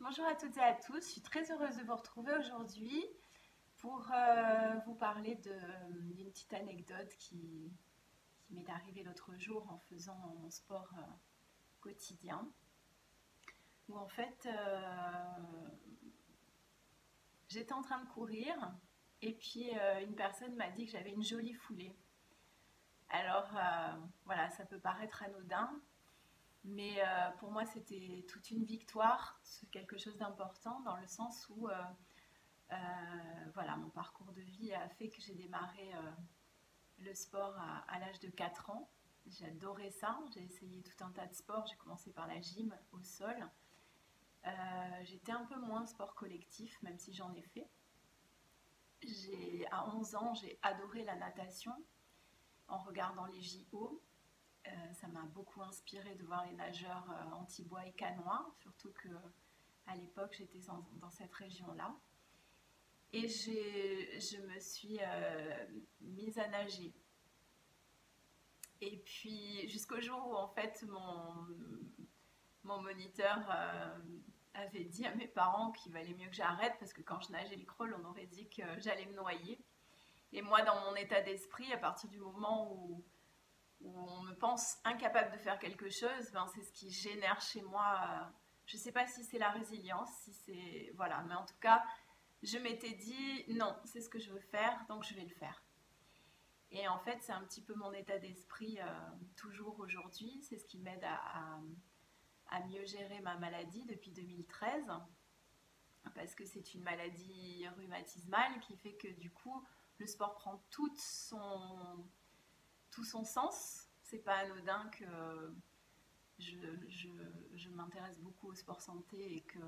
Bonjour à toutes et à tous, je suis très heureuse de vous retrouver aujourd'hui pour vous parler d'une petite anecdote qui m'est arrivée l'autre jour en faisant mon sport quotidien. Où en fait, j'étais en train de courir et puis une personne m'a dit que j'avais une jolie foulée. Alors voilà, ça peut paraître anodin, mais pour moi c'était toute une victoire, c'est quelque chose d'important dans le sens où Euh, voilà, mon parcours de vie a fait que j'ai démarré le sport à l'âge de 4 ans. J'adorais ça, j'ai essayé tout un tas de sports, j'ai commencé par la gym au sol. J'étais un peu moins sport collectif, même si j'en ai fait. À 11 ans, j'ai adoré la natation en regardant les JO. Ça m'a beaucoup inspiré de voir les nageurs anti-bois et canois, surtout que à l'époque j'étais dans cette région-là. Et je me suis mise à nager. Et puis jusqu'au jour où en fait mon moniteur avait dit à mes parents qu'il valait mieux que j'arrête parce que quand je nageais le crawl, on aurait dit que j'allais me noyer. Et moi, dans mon état d'esprit, à partir du moment où on me pense incapable de faire quelque chose, ben, c'est ce qui génère chez moi. Je ne sais pas si c'est la résilience, si c'est. Voilà, mais en tout cas, je m'étais dit non, c'est ce que je veux faire, donc je vais le faire. Et en fait, c'est un petit peu mon état d'esprit toujours aujourd'hui. C'est ce qui m'aide à mieux gérer ma maladie depuis 2013. Parce que c'est une maladie rhumatismale qui fait que du coup, le sport prend tout son sens. C'est pas anodin que je, je, je m'intéresse beaucoup au sport santé et que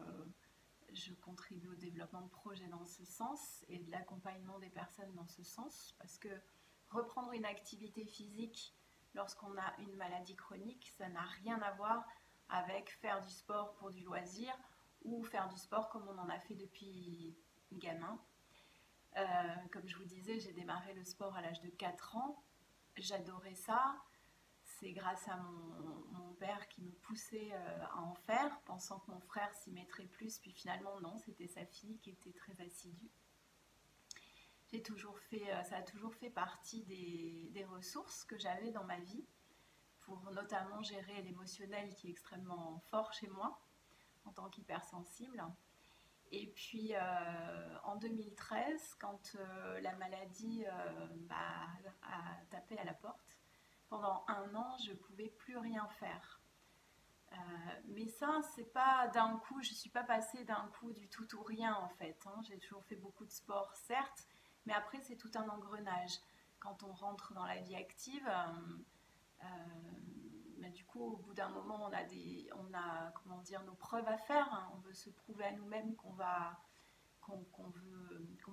je contribue au développement de projets dans ce sens et de l'accompagnement des personnes dans ce sens. Parce que reprendre une activité physique lorsqu'on a une maladie chronique, ça n'a rien à voir avec faire du sport pour du loisir ou faire du sport comme on en a fait depuis gamin. Comme je vous disais, j'ai démarré le sport à l'âge de 4 ans. J'adorais ça. C'est grâce à mon père qui me poussait à en faire, pensant que mon frère s'y mettrait plus, puis finalement non, c'était sa fille qui était très assidue. Ça a toujours fait partie des ressources que j'avais dans ma vie, pour notamment gérer l'émotionnel qui est extrêmement fort chez moi, en tant qu'hypersensible. Et puis en 2013, quand la maladie a tapé à la porte, pendant un an, je ne pouvais plus rien faire. Mais ça, c'est pas d'un coup, je ne suis pas passée d'un coup du tout ou rien en fait. Hein. J'ai toujours fait beaucoup de sport, certes, mais après, c'est tout un engrenage. Quand on rentre dans la vie active, mais du coup, au bout d'un moment, on a comment dire, nos preuves à faire. Hein. On veut se prouver à nous-mêmes qu'on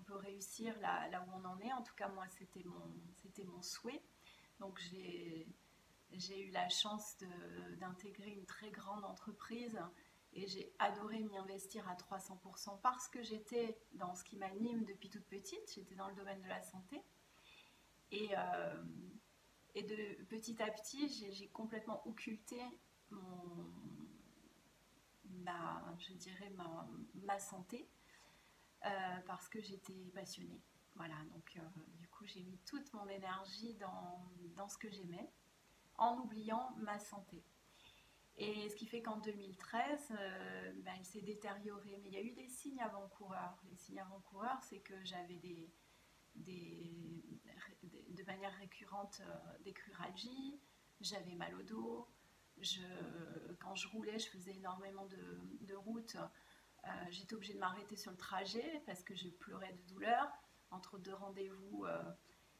peut réussir là où on en est. En tout cas, moi, c'était mon souhait. Donc, j'ai eu la chance d'intégrer une très grande entreprise et j'ai adoré m'y investir à 300% parce que j'étais dans ce qui m'anime depuis toute petite. J'étais dans le domaine de la santé. Et, euh, et de petit à petit, j'ai complètement occulté mon, je dirais ma santé parce que j'étais passionnée. Voilà, donc du coup, j'ai mis toute mon énergie dans ce que j'aimais en oubliant ma santé. Et ce qui fait qu'en 2013, il s'est détérioré. Mais il y a eu des signes avant-coureurs. Les signes avant-coureurs, c'est que j'avais de manière récurrente des cruralgies, j'avais mal au dos. Quand je roulais, je faisais énormément de routes. J'étais obligée de m'arrêter sur le trajet parce que je pleurais de douleur. Entre deux rendez-vous,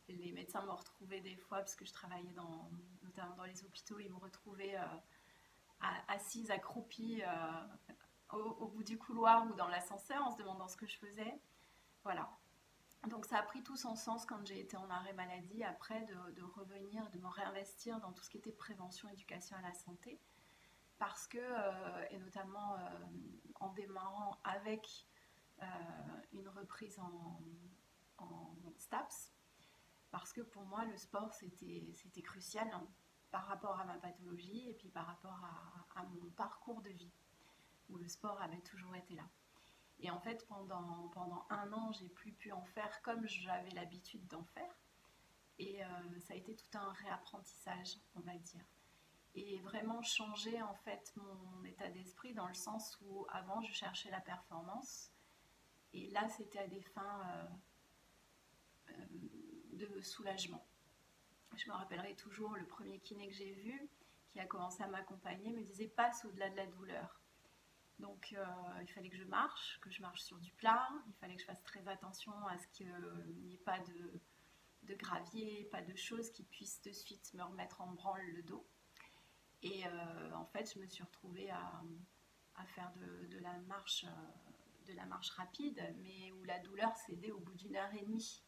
les médecins me retrouvaient des fois parce que je travaillais notamment dans les hôpitaux. Ils me retrouvaient assise, accroupie au bout du couloir ou dans l'ascenseur en se demandant ce que je faisais. Voilà. Donc ça a pris tout son sens quand j'ai été en arrêt maladie après de revenir, de me réinvestir dans tout ce qui était prévention, éducation à la santé. Parce que, et notamment en démarrant avec euh, une reprise en STAPS, parce que pour moi le sport c'était crucial par rapport à ma pathologie et puis par rapport à mon parcours de vie, où le sport avait toujours été là. Et en fait, pendant un an, j'ai plus pu en faire comme j'avais l'habitude d'en faire. Et ça a été tout un réapprentissage, on va dire. Et vraiment changer en fait mon état d'esprit dans le sens où avant je cherchais la performance et là c'était à des fins de soulagement. Je me rappellerai toujours le premier kiné que j'ai vu qui a commencé à m'accompagner me disait passe au-delà de la douleur. Donc il fallait que je marche sur du plat, il fallait que je fasse très attention à ce qu'il n'y ait pas de gravier, pas de choses qui puissent de suite me remettre en branle le dos. Et en fait, je me suis retrouvée à faire de la marche rapide, mais où la douleur cédait au bout d'une heure et demie.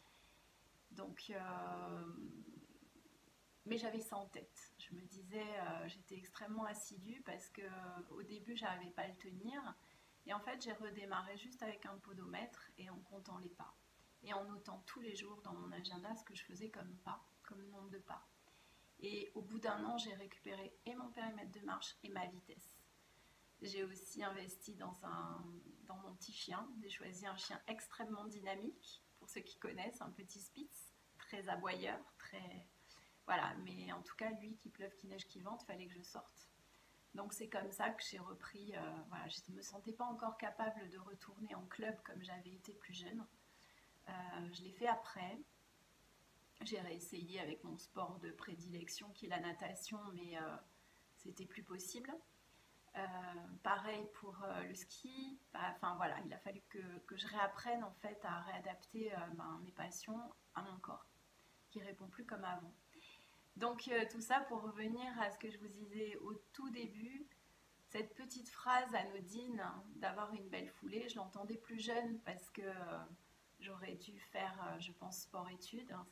Donc, mais j'avais ça en tête. Je me disais, j'étais extrêmement assidue parce qu'au début, je n'arrivais pas à le tenir. Et en fait, j'ai redémarré juste avec un podomètre et en comptant les pas. Et en notant tous les jours dans mon agenda ce que je faisais comme pas, comme nombre de pas. Et au bout d'un an, j'ai récupéré et mon périmètre de marche et ma vitesse. J'ai aussi investi dans mon petit chien. J'ai choisi un chien extrêmement dynamique, pour ceux qui connaissent, un petit Spitz, très aboyeur, très... Voilà, mais en tout cas, lui, qu'il pleuve, qu'il neige, qu'il vente, il fallait que je sorte. Donc c'est comme ça que j'ai repris, voilà, je ne me sentais pas encore capable de retourner en club comme j'avais été plus jeune. Je l'ai fait après. J'ai réessayé avec mon sport de prédilection qui est la natation, mais c'était plus possible. Pareil pour le ski. Enfin voilà, il a fallu que je réapprenne en fait à réadapter mes passions à mon corps, qui répond plus comme avant. Donc tout ça pour revenir à ce que je vous disais au tout début, cette petite phrase anodine d'avoir une belle foulée, je l'entendais plus jeune parce que j'aurais dû faire, je pense, sport-études. Hein,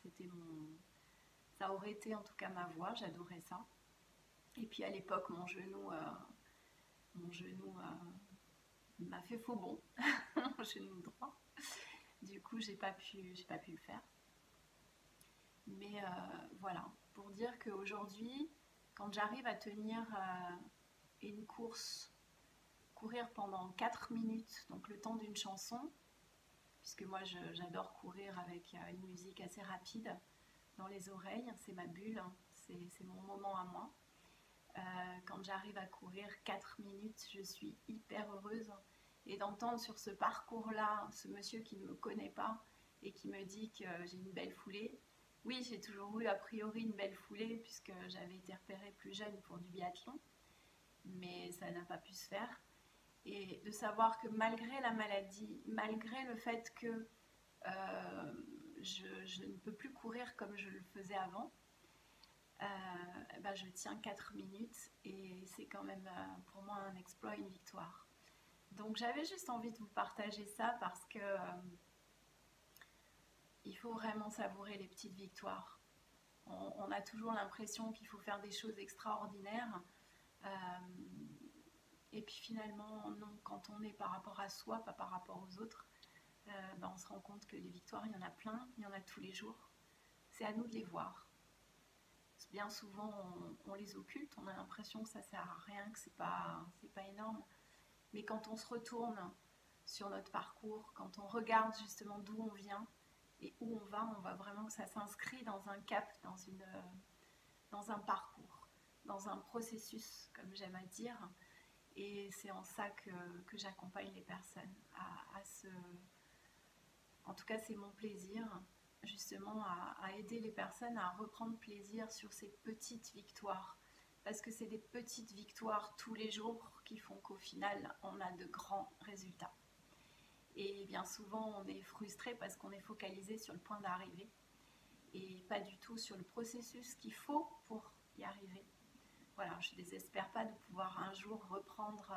ça aurait été en tout cas ma voie, j'adorais ça. Et puis à l'époque, mon genou m'a fait faux bond, mon genou droit. Du coup, j'ai pas pu le faire. Mais voilà, pour dire qu'aujourd'hui, quand j'arrive à tenir une course, courir pendant 4 minutes, donc le temps d'une chanson, puisque moi j'adore courir avec une musique assez rapide dans les oreilles, c'est ma bulle, c'est mon moment à moi. Quand j'arrive à courir 4 minutes, je suis hyper heureuse. Et d'entendre sur ce parcours-là, ce monsieur qui ne me connaît pas et qui me dit que j'ai une belle foulée. Oui, j'ai toujours eu a priori une belle foulée puisque j'avais été repérée plus jeune pour du biathlon, mais ça n'a pas pu se faire. Et de savoir que malgré la maladie, malgré le fait que je ne peux plus courir comme je le faisais avant, je tiens 4 minutes et c'est quand même pour moi un exploit, une victoire. Donc j'avais juste envie de vous partager ça parce que il faut vraiment savourer les petites victoires. On a toujours l'impression qu'il faut faire des choses extraordinaires. Et puis finalement, non, quand on est par rapport à soi, pas par rapport aux autres, on se rend compte que les victoires, il y en a plein, il y en a tous les jours. C'est à nous de les voir. Bien souvent, on les occulte, on a l'impression que ça ne sert à rien, que c'est pas énorme. Mais quand on se retourne sur notre parcours, quand on regarde justement d'où on vient et où on voit vraiment que ça s'inscrit dans un cap, dans un parcours, dans un processus, comme j'aime à dire. Et c'est en ça que j'accompagne les personnes en tout cas, c'est mon plaisir, justement, à aider les personnes à reprendre plaisir sur ces petites victoires. Parce que c'est des petites victoires tous les jours qui font qu'au final, on a de grands résultats. Et bien souvent, on est frustré parce qu'on est focalisé sur le point d'arrivée et pas du tout sur le processus qu'il faut pour y arriver. Voilà, je ne désespère pas de pouvoir un jour reprendre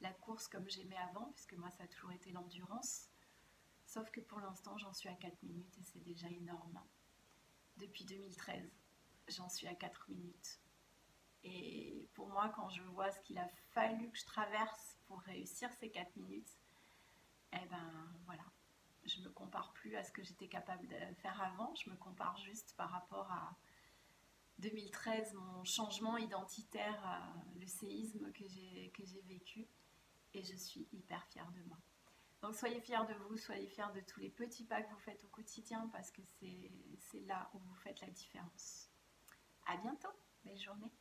la course comme j'aimais avant, puisque moi, ça a toujours été l'endurance. Sauf que pour l'instant, j'en suis à 4 minutes et c'est déjà énorme. Depuis 2013, j'en suis à 4 minutes. Et pour moi, quand je vois ce qu'il a fallu que je traverse pour réussir ces 4 minutes, eh ben voilà, je ne me compare plus à ce que j'étais capable de faire avant, je me compare juste par rapport à 2013, mon changement identitaire, le séisme que j'ai vécu. et je suis hyper fière de moi. Donc soyez fiers de vous, soyez fiers de tous les petits pas que vous faites au quotidien parce que c'est là où vous faites la différence. À bientôt, belle journée.